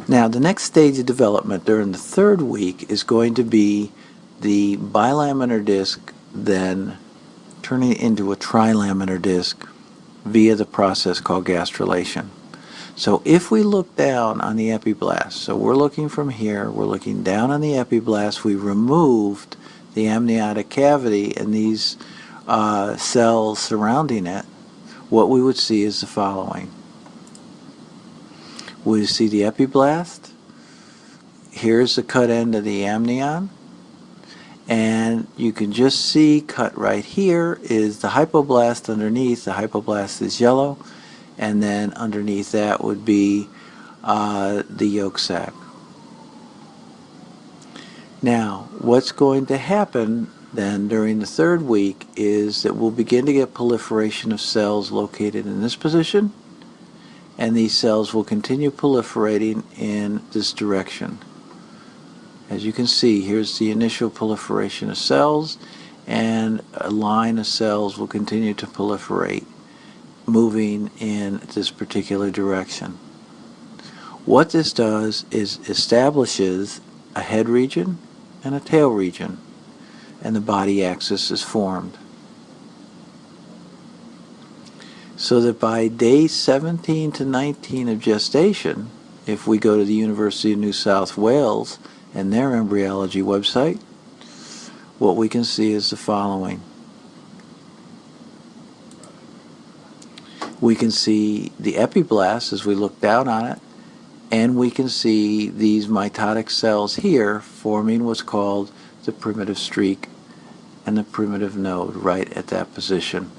Now, the next stage of development during the third week is going to be the bilaminar disc then turning it into a trilaminar disc via the process called gastrulation. So if we look down on the epiblast, so we're looking from here, we're looking down on the epiblast, we removed the amniotic cavity and these cells surrounding it, what we would see is the following. We see the epiblast, here's the cut end of the amnion, and you can just see cut right here is the hypoblast underneath. The hypoblast is yellow, and then underneath that would be the yolk sac. Now, what's going to happen then during the third week is that we'll begin to get proliferation of cells located in this position, and these cells will continue proliferating in this direction. As you can see, here's the initial proliferation of cells, and a line of cells will continue to proliferate, moving in this particular direction. What this does is establishes a head region and a tail region, and the body axis is formed. So that by day 17 to 19 of gestation, if we go to the University of New South Wales and their embryology website, what we can see is the following. We can see the epiblast as we look down on it, and we can see these mitotic cells here forming what's called the primitive streak and the primitive node right at that position.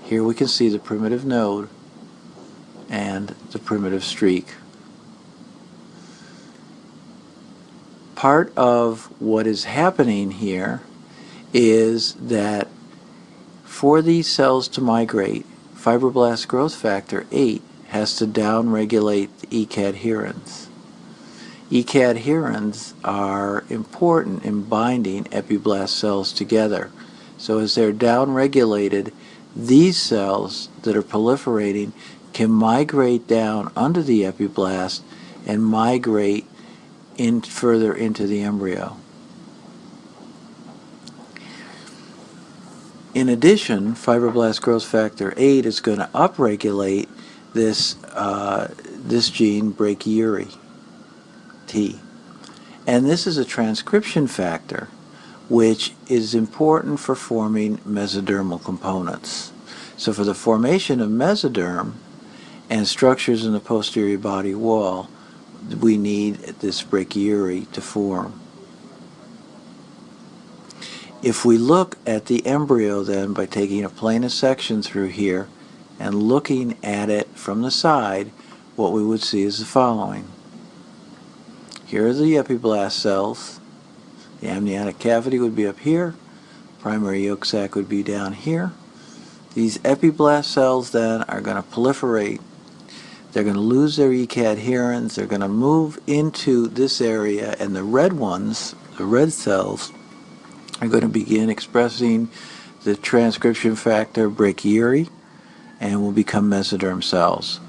Here we can see the primitive node and the primitive streak. Part of what is happening here is that for these cells to migrate, fibroblast growth factor 8 has to downregulate the E-cadherins. E-cadherins are important in binding epiblast cells together. So as they're downregulated, these cells that are proliferating can migrate down under the epiblast and migrate in further into the embryo. In addition, fibroblast growth factor 8 is going to upregulate this gene brachyury T. And this is a transcription factor which is important for forming mesodermal components. So for the formation of mesoderm and structures in the posterior body wall, we need this brachyury to form. If we look at the embryo then by taking a planar section through here and looking at it from the side, what we would see is the following. Here are the epiblast cells. The amniotic cavity would be up here. Primary yolk sac would be down here. These epiblast cells then are going to proliferate. They're going to lose their E-cadherins. They're going to move into this area, and the red ones, the red cells, are going to begin expressing the transcription factor brachyury and will become mesoderm cells.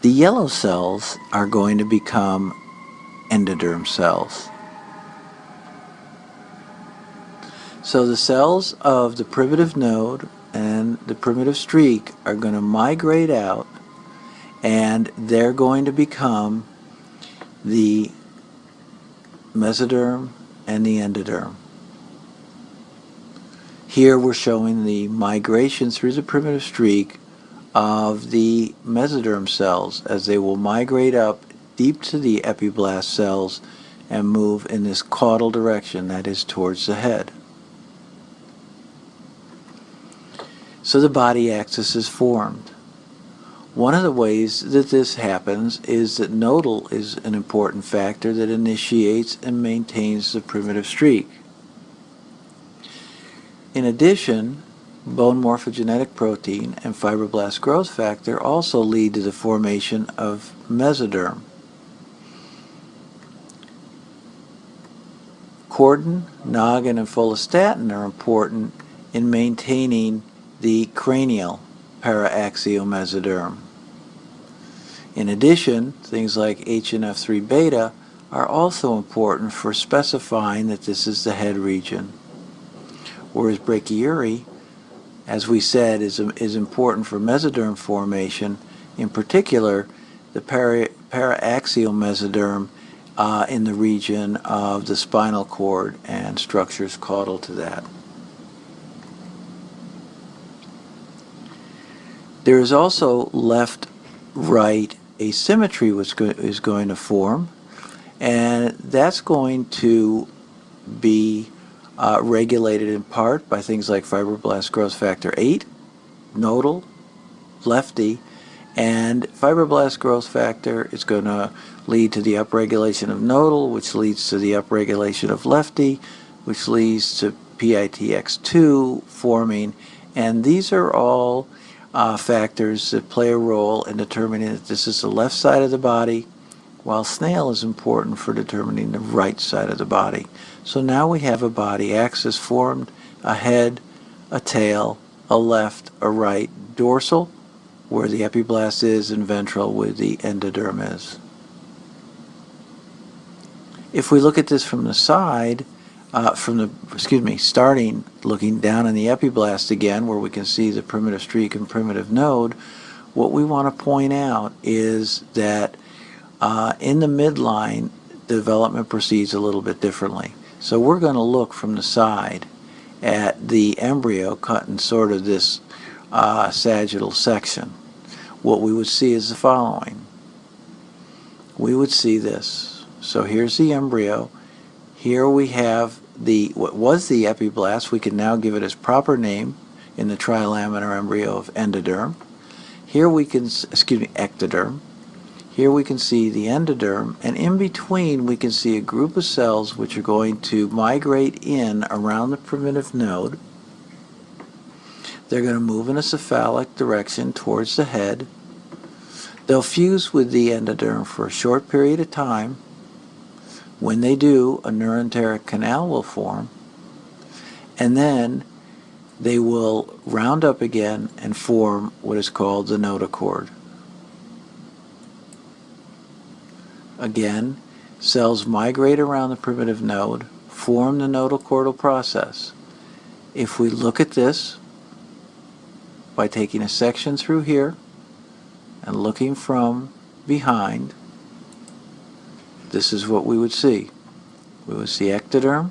The yellow cells are going to become endoderm cells. So the cells of the primitive node and the primitive streak are going to migrate out, and they're going to become the mesoderm and the endoderm. Here we're showing the migration through the primitive streak of the mesoderm cells as they will migrate up deep to the epiblast cells and move in this caudal direction, that is towards the head. So the body axis is formed. One of the ways that this happens is that nodal is an important factor that initiates and maintains the primitive streak. In addition, bone morphogenetic protein and fibroblast growth factor also lead to the formation of mesoderm. Cordon, noggin, and follistatin are important in maintaining the cranial paraaxial mesoderm. In addition, things like HNF3 beta are also important for specifying that this is the head region. Whereas brachyury, as we said, is important for mesoderm formation, in particular the paraaxial mesoderm in the region of the spinal cord and structures caudal to that. There is also left-right asymmetry which is going to form, and that's going to be regulated in part by things like fibroblast growth factor 8, nodal, lefty, and fibroblast growth factor is going to lead to the upregulation of nodal, which leads to the upregulation of lefty, which leads to PITX2 forming, and these are all factors that play a role in determining that this is the left side of the body, while snail is important for determining the right side of the body. So now we have a body axis formed, a head, a tail, a left, a right, dorsal, where the epiblast is, and ventral, where the endoderm is. If we look at this from the side, starting looking down in the epiblast again, where we can see the primitive streak and primitive node, what we want to point out is that in the midline, the development proceeds a little bit differently. So we're going to look from the side at the embryo cut in sort of this sagittal section. What we would see is the following. We would see this. So here's the embryo. Here we have what was the epiblast. We can now give it its proper name in the trilaminar embryo of endoderm. Here we can, ectoderm. Here we can see the endoderm, and in between we can see a group of cells which are going to migrate in around the primitive node. They're going to move in a cephalic direction towards the head. They'll fuse with the endoderm for a short period of time. When they do, a neuroenteric canal will form, and then they will round up again and form what is called the notochord. Again, cells migrate around the primitive node, form the notochordal process. If we look at this by taking a section through here and looking from behind, this is what we would see. We would see ectoderm,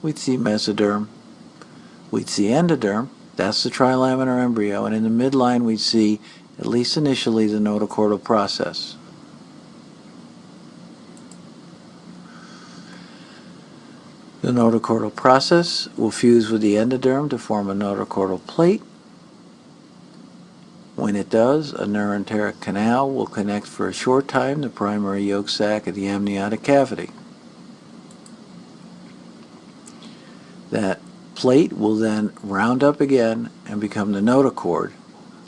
we'd see mesoderm, we'd see endoderm, that's the trilaminar embryo, and in the midline we'd see, at least initially, the notochordal process. The notochordal process will fuse with the endoderm to form a notochordal plate. When it does, a neuroenteric canal will connect for a short time the primary yolk sac of the amniotic cavity. That plate will then round up again and become the notochord,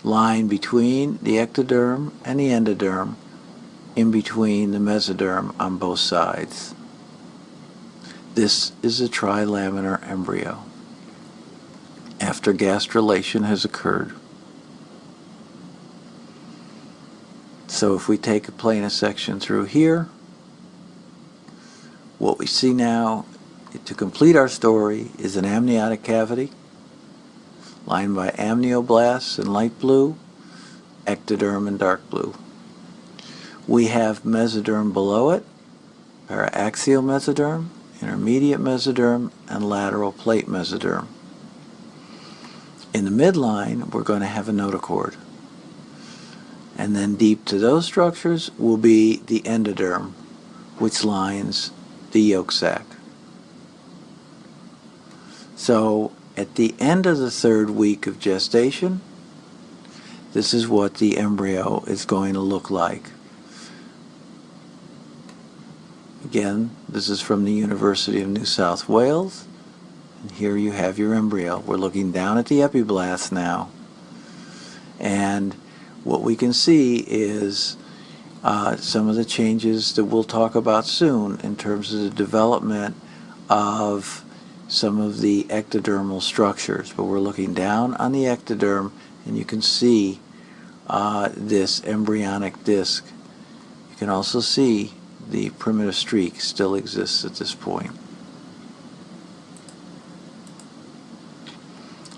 lying between the ectoderm and the endoderm, in between the mesoderm on both sides. This is a trilaminar embryo after gastrulation has occurred. So if we take a plana section through here, what we see now, to complete our story, is an amniotic cavity lined by amnioblasts in light blue, ectoderm in dark blue. We have mesoderm below it, paraaxial mesoderm, intermediate mesoderm, and lateral plate mesoderm. In the midline, we're going to have a notochord. And then deep to those structures will be the endoderm, which lines the yolk sac. So at the end of the 3rd week of gestation, this is what the embryo is going to look like. Again, this is from the University of New South Wales, and here you have your embryo. We're looking down at the epiblast now, and what we can see is some of the changes that we'll talk about soon in terms of the development of some of the ectodermal structures. But we're looking down on the ectoderm, and you can see this embryonic disc. You can also see the primitive streak still exists at this point.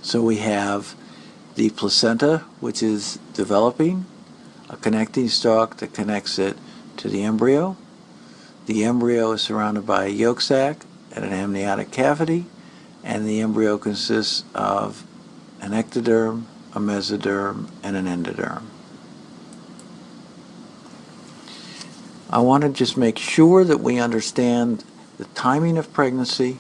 So we have the placenta, which is developing, a connecting stalk that connects it to the embryo. The embryo is surrounded by a yolk sac and an amniotic cavity, and the embryo consists of an ectoderm, a mesoderm, and an endoderm. I want to just make sure that we understand the timing of pregnancy.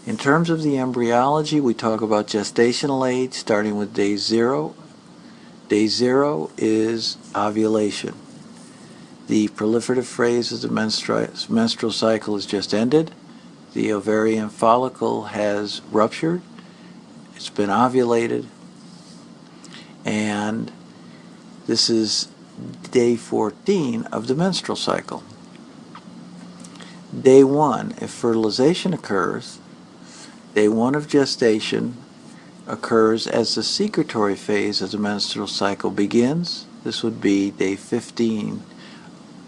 In terms of the embryology, we talk about gestational age starting with day 0. Day 0 is ovulation. The proliferative phase of the menstrual cycle is just ended. The ovarian follicle has ruptured. It's been ovulated. And this is day 14 of the menstrual cycle. Day 1, if fertilization occurs, day 1 of gestation occurs as the secretory phase of the menstrual cycle begins. This would be day 15.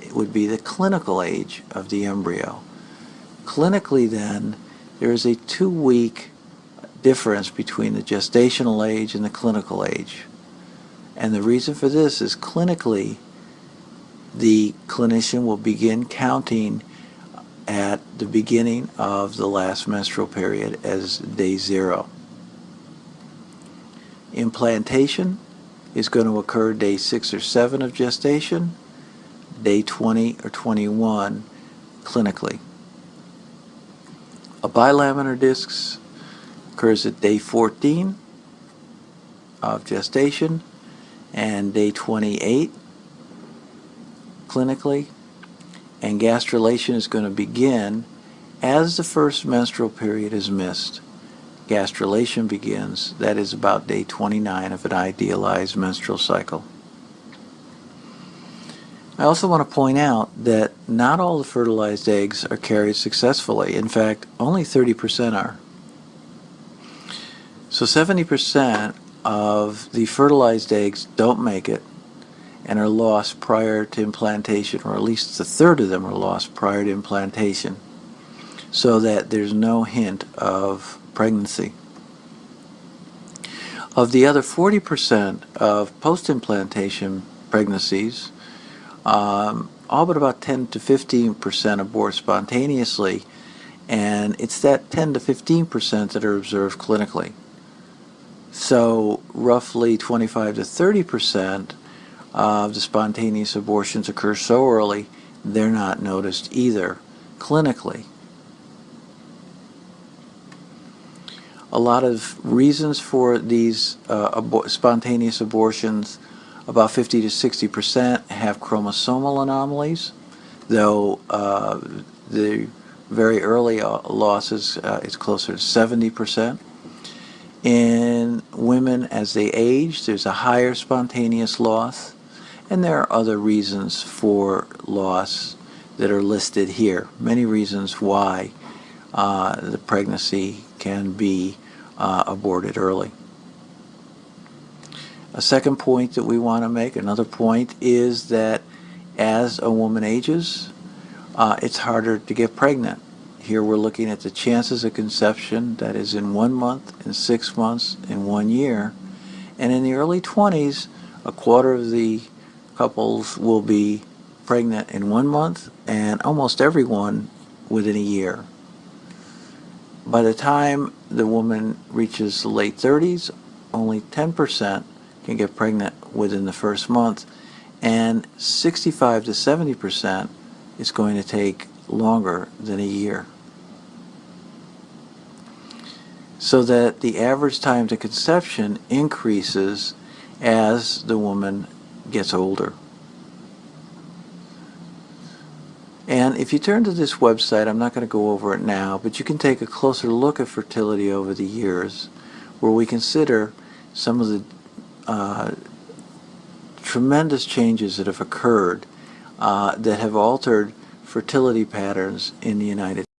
It would be the clinical age of the embryo. Clinically then, there is a 2-week difference between the gestational age and the clinical age. And the reason for this is clinically, the clinician will begin counting at the beginning of the last menstrual period as day 0. Implantation is going to occur day 6 or 7 of gestation, day 20 or 21 clinically. A bilaminar disc occurs at day 14 of gestation and day 28 clinically, and gastrulation is going to begin as the first menstrual period is missed. Gastrulation begins, that is about day 29 of an idealized menstrual cycle. I also want to point out that not all the fertilized eggs are carried successfully. In fact, only 30% are. So 70% of the fertilized eggs don't make it and are lost prior to implantation, or at least a third of them are lost prior to implantation, so that there's no hint of pregnancy. Of the other 40% of post-implantation pregnancies, all but about 10 to 15% abort spontaneously, and it's that 10 to 15% that are observed clinically. So roughly 25 to 30% of the spontaneous abortions occur so early they're not noticed either clinically. A lot of reasons for these spontaneous abortions, about 50 to 60% have chromosomal anomalies, though the very early losses is closer to 70%. In women as they age, there's a higher spontaneous loss, and there are other reasons for loss that are listed here. Many reasons why the pregnancy can be aborted early. A second point that we want to make, another point, is that as a woman ages, it's harder to get pregnant. Here we're looking at the chances of conception, that is in 1 month, in 6 months, in 1 year. And in the early 20s, a quarter of the couples will be pregnant in 1 month, and almost everyone within a year. By the time the woman reaches the late 30s, only 10% can get pregnant within the first month, and 65 to 70% is going to take longer than a year. So that the average time to conception increases as the woman gets older. And if you turn to this website, I'm not going to go over it now, but you can take a closer look at fertility over the years, where we consider some of the tremendous changes that have occurred that have altered fertility patterns in the United States.